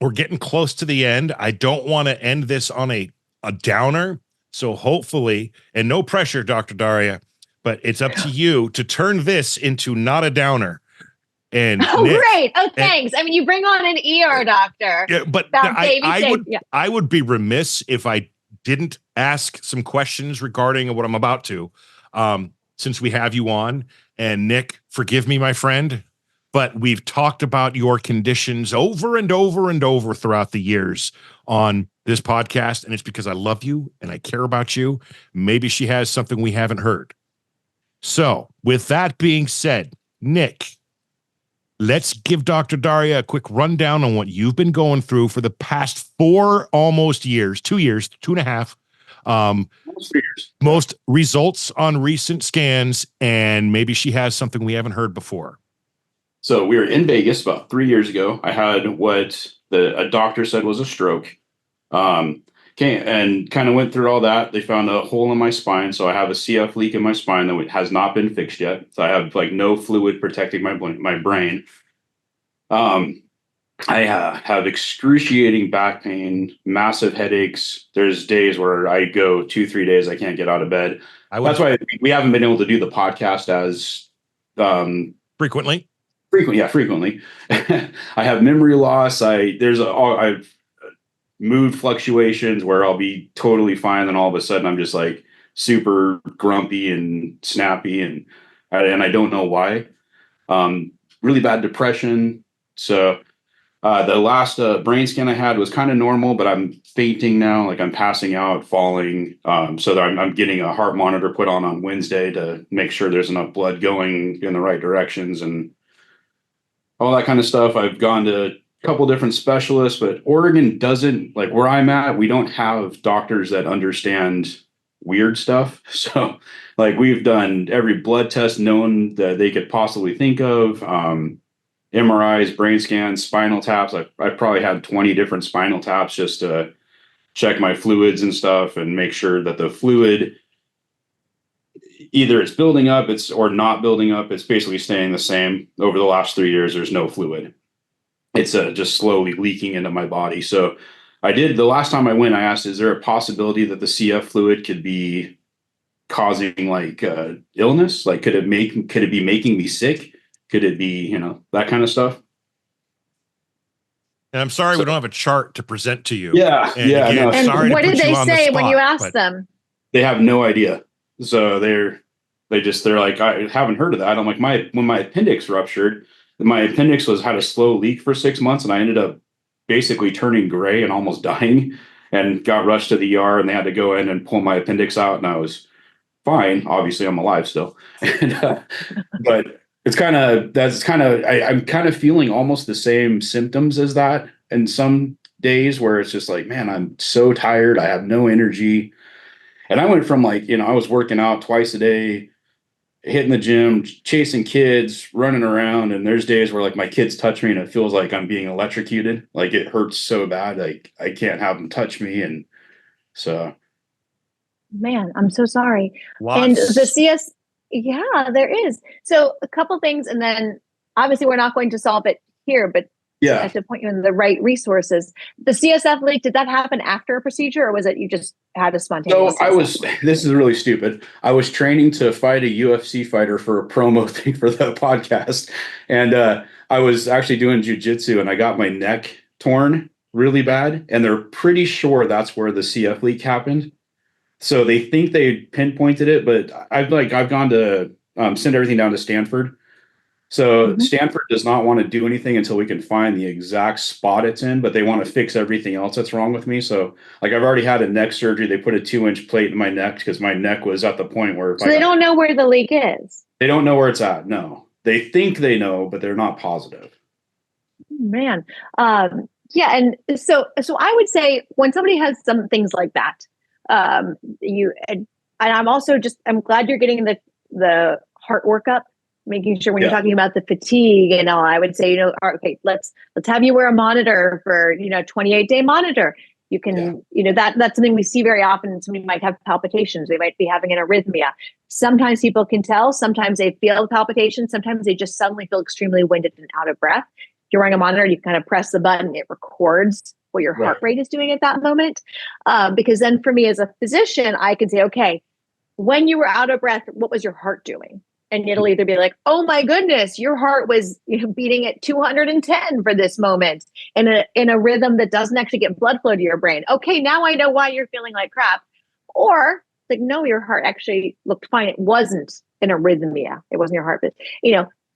We're getting close to the end. I don't want to end this on a downer. So hopefully, and no pressure, Dr. Darria, but it's up to you to turn this into not a downer. And Nick, great. Oh, thanks. You bring on an ER doctor. Yeah, but I would be remiss if I didn't ask some questions regarding what I'm about to, since we have you on. And Nick, forgive me, my friend, but we've talked about your conditions over and over and over throughout the years on this podcast. And it's because I love you and I care about you. Maybe she has something we haven't heard. So with that being said, Nick, let's give Dr. Darria a quick rundown on what you've been going through for the past 4 almost years, 2 years, 2.5. Most results on recent scans, and maybe she has something we haven't heard before. So we were in Vegas about 3 years ago. I had what a doctor said was a stroke. And kind of went through all that. They found a hole in my spine. So I have a CF leak in my spine that has not been fixed yet. So I have like no fluid protecting my brain. I have excruciating back pain, massive headaches. There's days where I go 2-3 days I can't get out of bed. That's why we haven't been able to do the podcast as frequently. Frequently. I have memory loss. I've mood fluctuations where I'll be totally fine, and all of a sudden I'm just like super grumpy and snappy, and I don't know why. Really bad depression. So The last brain scan I had was kind of normal, but I'm fainting now. Like I'm passing out, falling. So that I'm getting a heart monitor put on Wednesday to make sure there's enough blood going in the right directions and all that kind of stuff. I've gone to a couple different specialists, but Oregon doesn't, like where I'm at, we don't have doctors that understand weird stuff. So like we've done every blood test known that they could possibly think of. MRIs, brain scans, spinal taps. I've probably had 20 different spinal taps just to check my fluids and stuff and make sure that the fluid either it's building up, or not building up. It's basically staying the same. Over the last 3 years, there's no fluid. It's just slowly leaking into my body. So the last time I went, I asked, is there a possibility that the CF fluid could be causing like illness? Like, could it be making me sick? Could it be, that kind of stuff? And I'm sorry we don't have a chart to present to you. Yeah. And yeah. again, No. And sorry what to put did they you on the say when spot, you asked but them? They have no idea. So they're like, I haven't heard of that. I'm like, when my appendix ruptured, my appendix had a slow leak for 6 months, and I ended up basically turning gray and almost dying, and got rushed to the ER, and they had to go in and pull my appendix out, and I was fine. Obviously, I'm alive still, but I'm kind of feeling almost the same symptoms as that in some days, where it's just like, man, I'm so tired. I have no energy. And I went from like, I was working out twice a day, hitting the gym, chasing kids, running around. And there's days where like my kids touch me and it feels like I'm being electrocuted. Like it hurts so bad. Like I can't have them touch me. And so. Man, I'm so sorry. lots. And the CS, yeah, there is. So a couple things, and then obviously we're not going to solve it here, but I Yeah. have to point you in the right resources. The CSF leak, did that happen after a procedure, or was it you just had a spontaneous? So this is really stupid. I was training to fight a UFC fighter for a promo thing for the podcast. And I was actually doing jujitsu, and I got my neck torn really bad. And they're pretty sure that's where the CF leak happened. So they think they pinpointed it, but I've gone to send everything down to Stanford. So Stanford does not want to do anything until we can find the exact spot it's in, but they want to fix everything else that's wrong with me. So like I've already had a neck surgery. They put a 2-inch plate in my neck because my neck was at the point where they don't know where the leak is. They don't know where it's at. No, they think they know, but they're not positive. Man. Yeah. And so I would say when somebody has some things like that, and I'm glad you're getting the heart workup, making sure when you're talking about the fatigue and all, I would say, okay, let's have you wear a monitor for, 28-day monitor. You can, that's something we see very often. Somebody might have palpitations. They might be having an arrhythmia. Sometimes people can tell, sometimes they feel palpitations. Sometimes they just suddenly feel extremely winded and out of breath. If you're wearing a monitor, you kind of press the button, it records what your heart rate is doing at that moment. Because then for me as a physician, I can say, okay, when you were out of breath, what was your heart doing? And it'll either be like, oh my goodness, your heart was beating at 210 for this moment in a rhythm that doesn't actually get blood flow to your brain. Okay, now I know why you're feeling like crap. Or like, no, your heart actually looked fine. It wasn't an arrhythmia. It wasn't your heart, but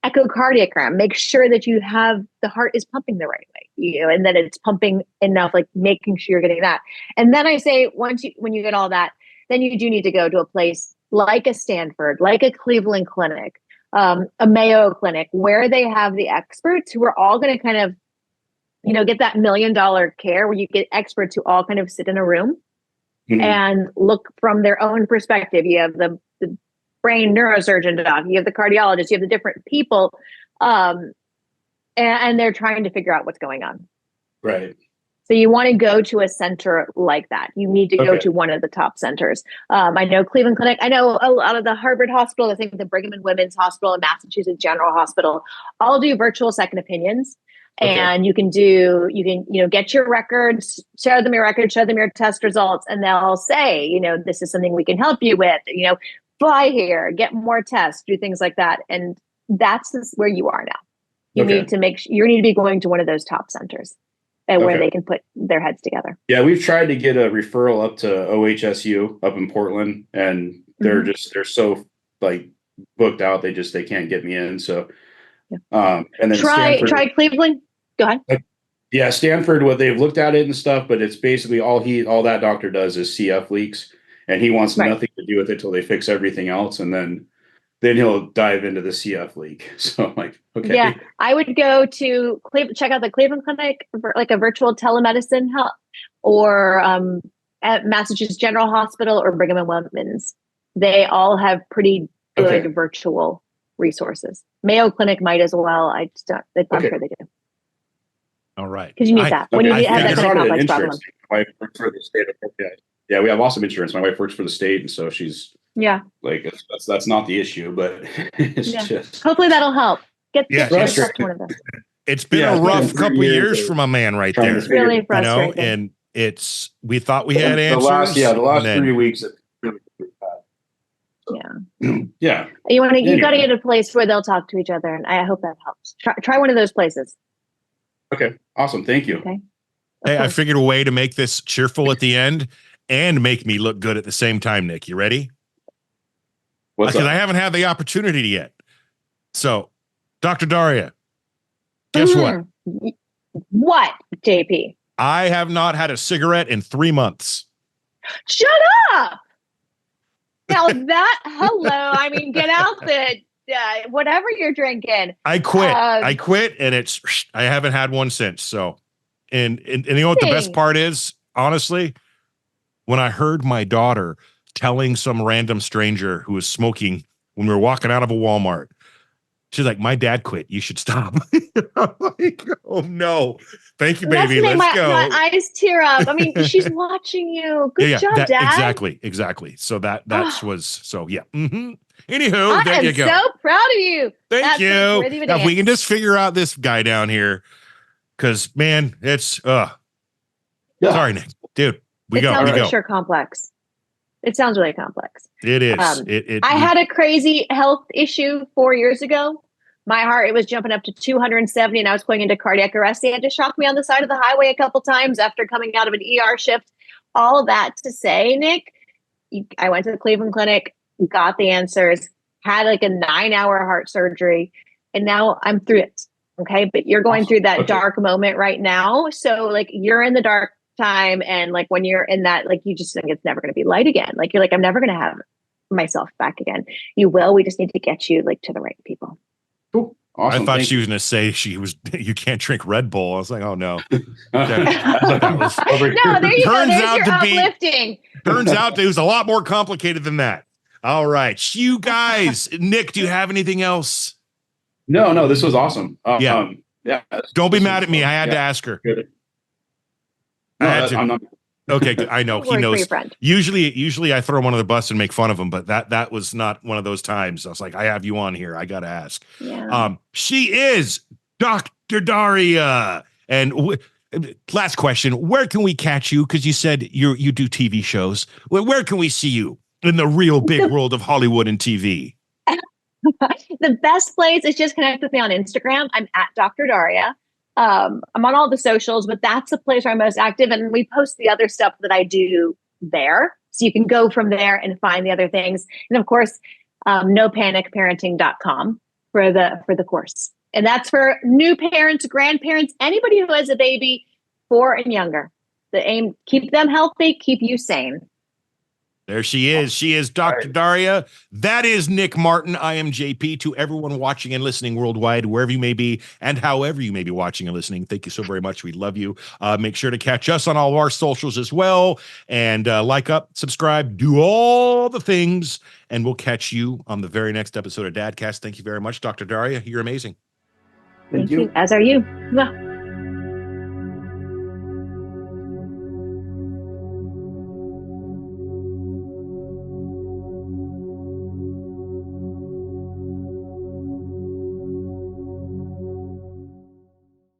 echocardiogram. Make sure that you have the heart is pumping the right way, and that it's pumping enough, like making sure you're getting that. And then I say, when you get all that, then you do need to go to a place like a Stanford, like a Cleveland Clinic, a Mayo Clinic, where they have the experts who are all going to kind of, get that $1 million care where you get experts who all kind of sit in a room and look from their own perspective. You have the brain neurosurgeon doc, you have the cardiologist, you have the different people, and they're trying to figure out what's going on. Right. So you want to go to a center like that. You need to go to one of the top centers. I know Cleveland Clinic. I know a lot of the Harvard Hospital. I think the Brigham and Women's Hospital and Massachusetts General Hospital all do virtual second opinions. And you can get your records, show them your test results, and they'll say, this is something we can help you with. Fly here, get more tests, do things like that. And that's where you are now. You need to you need to be going to one of those top centers and where they can put their heads together. Yeah, we've tried to get a referral up to OHSU up in Portland, and they're so like booked out. They can't get me in. So, and then try Cleveland. Go ahead. Yeah, Stanford, what they've looked at it and stuff, but it's basically all that doctor does is CF leaks, and he wants Right. nothing to do with it till they fix everything else, and then he'll dive into the CF leak. So I'm like, okay. Yeah, I would go to check out the Cleveland Clinic, like a virtual telemedicine help, or at Massachusetts General Hospital or Brigham and Women's. They all have pretty good virtual resources. Mayo Clinic might as well. I'm sure they do. All right. Because you need that. When you have that kind of complex problem. My wife works for the state of Yeah, we have awesome insurance. My wife works for the state, and so she's like, that's not the issue, but it's just hopefully that'll help. Get frustrating. one of them. It's been a rough couple of years from a man right there. It's really frustrating. And we thought we had answers. The last 3 weeks. Yeah. You got to get a place where they'll talk to each other, and I hope that helps. Try one of those places. Okay, awesome. Thank you. Okay. Hey, I figured a way to make this cheerful at the end and make me look good at the same time, Nick. You ready? What's Because I haven't had the opportunity yet. So, Dr. Darria, guess what? What, JP? I have not had a cigarette in 3 months. Shut up! Now I mean, get out the whatever you're drinking. I quit. And I haven't had one since. So, and you know what the best part is? Honestly, when I heard my daughter telling some random stranger who was smoking when we were walking out of a Walmart, she's like, "My dad quit. You should stop." I'm like, "Oh no, thank you, baby. Let's go." My eyes tear up. I mean, she's watching you. Good job, Dad. Exactly. So that was so yeah. Anywho, there you go. I'm so proud of you. Thank you. Now, if we can just figure out this guy down here, because man, it's sorry, Nick, dude. It sounds sure complex. It sounds really complex. It is. I had a crazy health issue 4 years ago. My heart, it was jumping up to 270 and I was going into cardiac arrest. They had to shock me on the side of the highway a couple times after coming out of an ER shift. All of that to say, Nick, I went to the Cleveland Clinic, got the answers, had like a 9-hour heart surgery, and now I'm through it. Okay. But you're going through that dark moment right now. So like you're in the dark time, and like when you're in that, like you just think it's never going to be light again. Like you're like, I'm never going to have myself back again. You will. We just need to get you like to the right people. Cool. Awesome. I thought she was going to say you can't drink Red Bull. I was like, oh no. No, there you go. There's your uplifting. Turns out it was a lot more complicated than that. All right. You guys, Nick, do you have anything else? No, this was awesome. Yeah. Don't be mad at me. I had to ask her. Good. No, I'm not. Okay, good. I know he knows. Usually I throw him under the bus and make fun of him, but that was not one of those times. I was like, I have you on here. I got to ask. Yeah. She is Dr. Darria. And last question, where can we catch you? Because you said you do TV shows. Where can we see you in the real big world of Hollywood and TV? The best place is just connect with me on Instagram. I'm at Dr. Darria. I'm on all the socials, but that's the place where I'm most active. And we post the other stuff that I do there. So you can go from there and find the other things. And of course, nopanicparenting.com for the course. And that's for new parents, grandparents, anybody who has a baby 4 and younger. The aim, keep them healthy, keep you sane. There she is. She is Dr. Darria. That is Nick Martin. I am JP. To everyone watching and listening worldwide, wherever you may be and however you may be watching and listening, thank you so very much. We love you. Make sure to catch us on all of our socials as well. And like up, subscribe, do all the things. And we'll catch you on the very next episode of Dadcast. Thank you very much, Dr. Darria. You're amazing. Thank you. As are you.